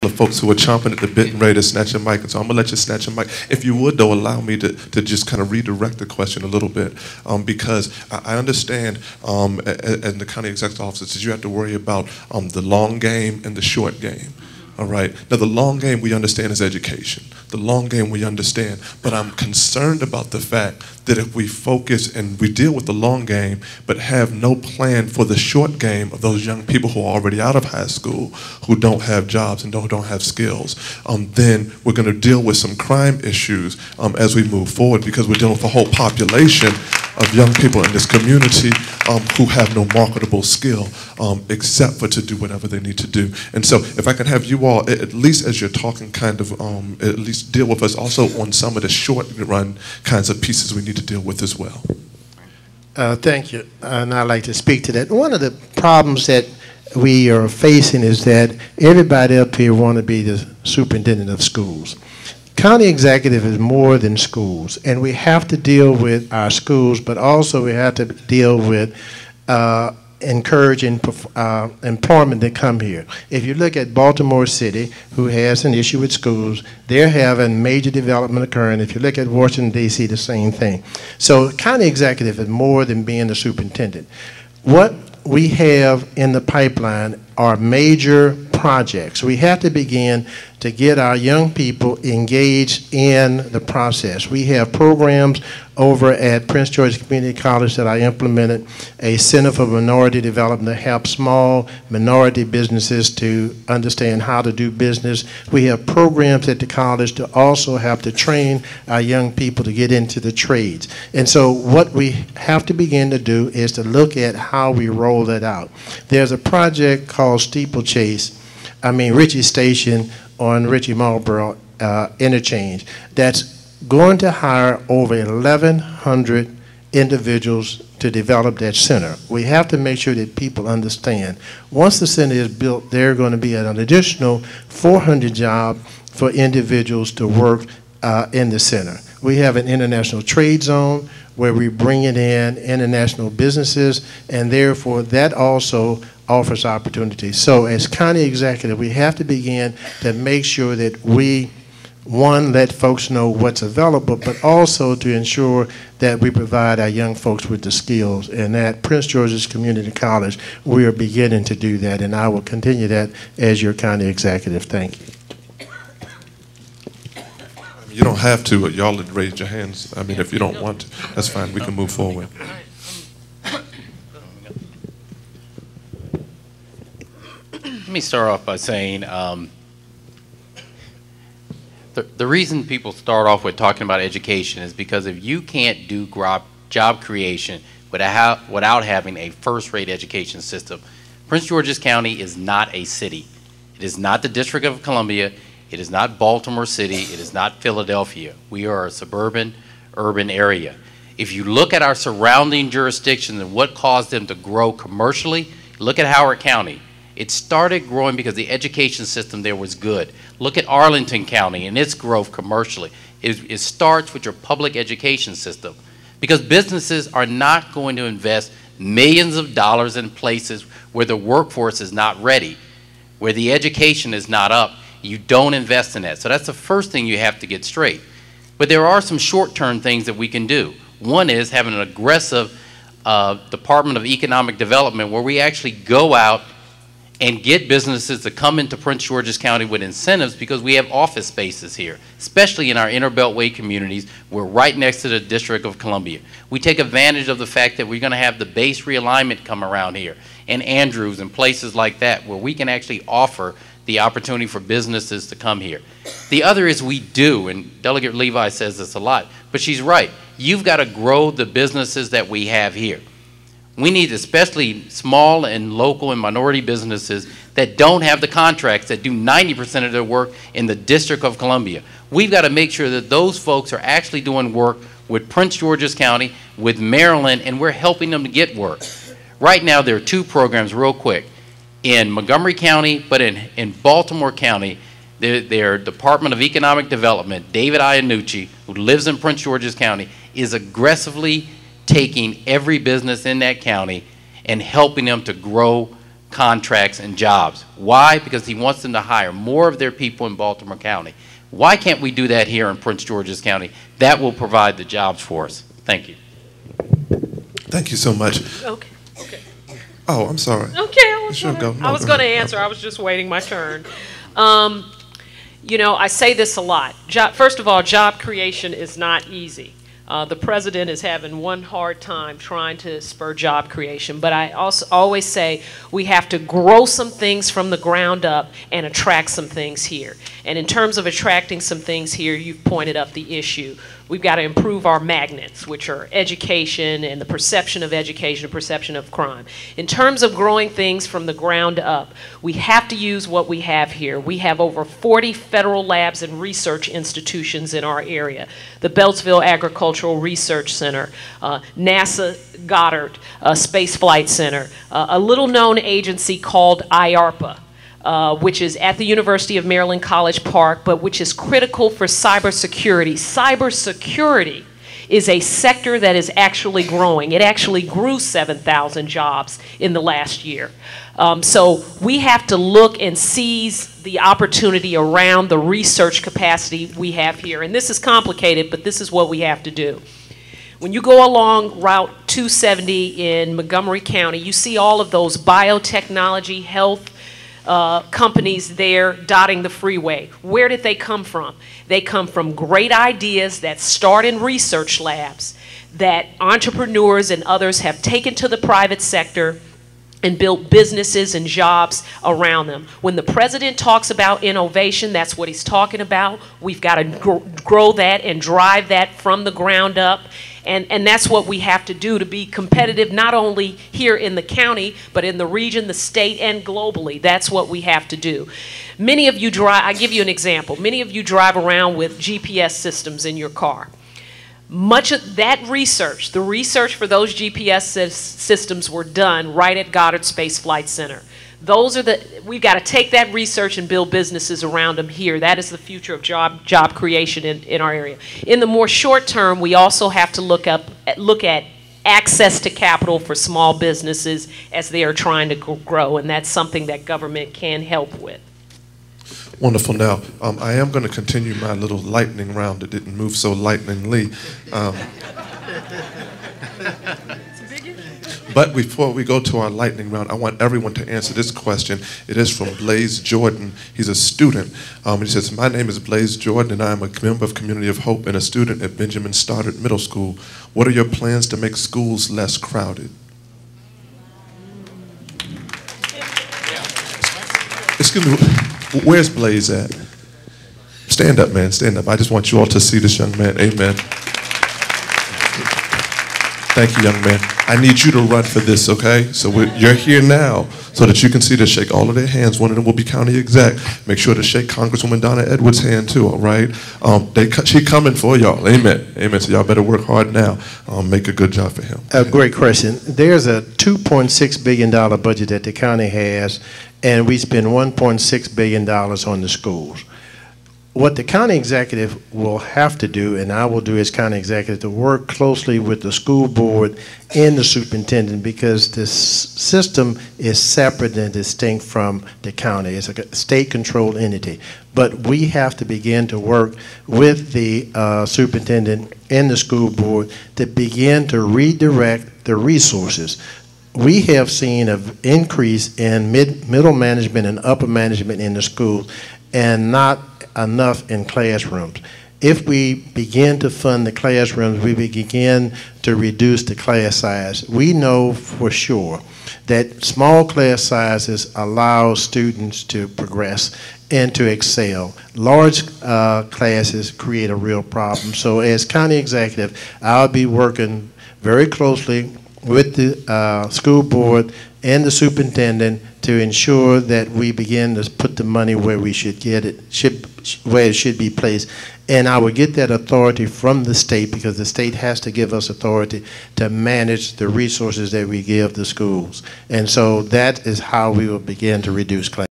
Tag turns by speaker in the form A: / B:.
A: the folks who are chomping at the bit and ready to snatch a mic, and so I'm gonna let you snatch a mic. If you would, though, allow me to just kind of redirect the question a little bit, because I understand in the county executive offices you have to worry about the long game and the short game. All right. Now, the long game we understand is education. The long game we understand, but I'm concerned about the fact that if we focus and we deal with the long game, but have no plan for the short game of those young people who are already out of high school, who don't have jobs and don't have skills, then we're going to deal with some crime issues as we move forward, because we're dealing with a whole population of young people in this community who have no marketable skill except for to do whatever they need to do. And so if I can have you all, at least as you're talking, kind of at least deal with us also on some of the short run kinds of pieces we need to deal with as well.
B: Thank you, and I'd like to speak to that. One of the problems that we are facing is that everybody up here want to be the superintendent of schools. County executive is more than schools, and we have to deal with our schools, but also we have to deal with encouraging employment to come here. If you look at Baltimore City, who has an issue with schools, they're having major development occurring. If you look at Washington, D.C., the same thing. So county executive is more than being the superintendent. What we have in the pipeline are major projects. We have to begin to get our young people engaged in the process. We have programs over at Prince George's Community College that I implemented, a Center for Minority Development to help small minority businesses to understand how to do business. We have programs at the college to also have to train our young people to get into the trades. And so what we have to begin to do is to look at how we roll that out. There's a project called Ritchie Station on Ritchie Marlboro interchange that's going to hire over 1,100 individuals to develop that center. We have to make sure that people understand once the center is built, there are going to be an additional 400 jobs for individuals to work in the center. We have an international trade zone where we bring in international businesses, and therefore that also offers opportunities. So as county executive, we have to begin to make sure that we, one, let folks know what's available, but also to ensure that we provide our young folks with the skills. And at Prince George's Community College, we are beginning to do that, and I will continue that as your county executive. Thank you.
A: You don't have to. Y'all had raised your hands. I mean, if you don't want to, that's fine. We can move forward.
C: Let me start off by saying the reason people start off with talking about education is because if you can't do job creation without having a first-rate education system, Prince George's County is not a city. It is not the District of Columbia. It is not Baltimore City. It is not Philadelphia. We are a suburban, urban area. If you look at our surrounding jurisdictions and what caused them to grow commercially, look at Howard County. It started growing because the education system there was good. Look at Arlington County and its growth commercially. It starts with your public education system, because businesses are not going to invest millions of dollars in places where the workforce is not ready, where the education is not up. You don't invest in that. So that's the first thing you have to get straight. But there are some short-term things that we can do. One is having an aggressive Department of Economic Development where we actually go out and get businesses to come into Prince George's County with incentives, because we have office spaces here, especially in our inner beltway communities. We're right next to the District of Columbia. We take advantage of the fact that we're going to have the base realignment come around here, and Andrews and places like that, where we can actually offer the opportunity for businesses to come here. The other is we do, and Delegate Levi says this a lot, but she's right. You've got to grow the businesses that we have here. We need especially small and local and minority businesses that don't have the contracts, that do 90% of their work in the District of Columbia. We've got to make sure that those folks are actually doing work with Prince George's County, with Maryland, and we're helping them to get work. Right now there are two programs real quick. In Montgomery County, but in Baltimore County, their Department of Economic Development, David Iannucci, who lives in Prince George's County, is aggressively taking every business in that county and helping them to grow contracts, and jobs. Why? Because he wants them to hire more of their people in Baltimore County. Why can't we do that here in Prince George's County? That will provide the jobs for us. Thank you.
A: Thank you so much.
D: Okay. Okay.
A: Oh, I'm sorry.
D: Okay. I was going to answer. I was just waiting my turn. You know, I say this a lot. First of all, job creation is not easy. The president is having one hard time trying to spur job creation, but I also always say we have to grow some things from the ground up and attract some things here. And in terms of attracting some things here, you've pointed up the issue. We've got to improve our magnets, which are education and the perception of education, perception of crime. In terms of growing things from the ground up, we have to use what we have here. We have over 40 federal labs and research institutions in our area. The Beltsville Agricultural Research Center, NASA Goddard Space Flight Center, a little known agency called IARPA, which is at the University of Maryland College Park, but which is critical for cybersecurity. Cybersecurity is a sector that is actually growing. It actually grew 7,000 jobs in the last year. So we have to look and seize the opportunity around the research capacity we have here. And this is complicated, but this is what we have to do. When you go along Route 270 in Montgomery County, you see all of those biotechnology, health, companies there dotting the freeway. Where did they come from? They come from great ideas that start in research labs that entrepreneurs and others have taken to the private sector and built businesses and jobs around them. When the president talks about innovation, that's what he's talking about. We've got to grow that and drive that from the ground up. And that's what we have to do to be competitive, not only here in the county, but in the region, the state, and globally. That's what we have to do. Many of you drive, I'll give you an example. Many of you drive around with GPS systems in your car. Much of that research, the research for those GPS systems were done right at Goddard Space Flight Center. Those are we've got to take that research and build businesses around them here. That is the future of job creation in our area. In the more short term, we also have to look at access to capital for small businesses as they are trying to grow, and that's something that government can help with.
A: Wonderful. Now, I am going to continue my little lightning round. It didn't move so lightningly. But before we go to our lightning round, I want everyone to answer this question. It is from Blaze Jordan. He's a student. He says, my name is Blaze Jordan, and I am a member of Community of Hope and a student at Benjamin Stoddard Middle School. What are your plans to make schools less crowded? Excuse me, where's Blaze at? Stand up, man, stand up. I just want you all to see this young man. Amen. Thank you, young man. I need you to run for this, okay? So you're here now so that you can see to shake all of their hands. One of them will be county exec. Make sure to shake Congresswoman Donna Edwards' hand too, all right? She coming for y'all, amen. Amen, so y'all better work hard now. Make a good job for him.
B: A great question. There's a $2.6 billion budget that the county has, and we spend $1.6 billion on the schools. What the county executive will have to do, and I will do as county executive, to work closely with the school board and the superintendent, because this system is separate and distinct from the county. It's a state-controlled entity. But we have to begin to work with the superintendent and the school board to begin to redirect the resources. We have seen an increase in middle management and upper management in the schools, and not enough in classrooms. If we begin to fund the classrooms, we begin to reduce the class size. We know for sure that small class sizes allow students to progress and to excel. Large classes create a real problem. So as county executive, I'll be working very closely with the school board and the superintendent to ensure that we begin to put the money where we should get it, where it should be placed. And I will get that authority from the state, because the state has to give us authority to manage the resources that we give the schools. And so that is how we will begin to reduce class.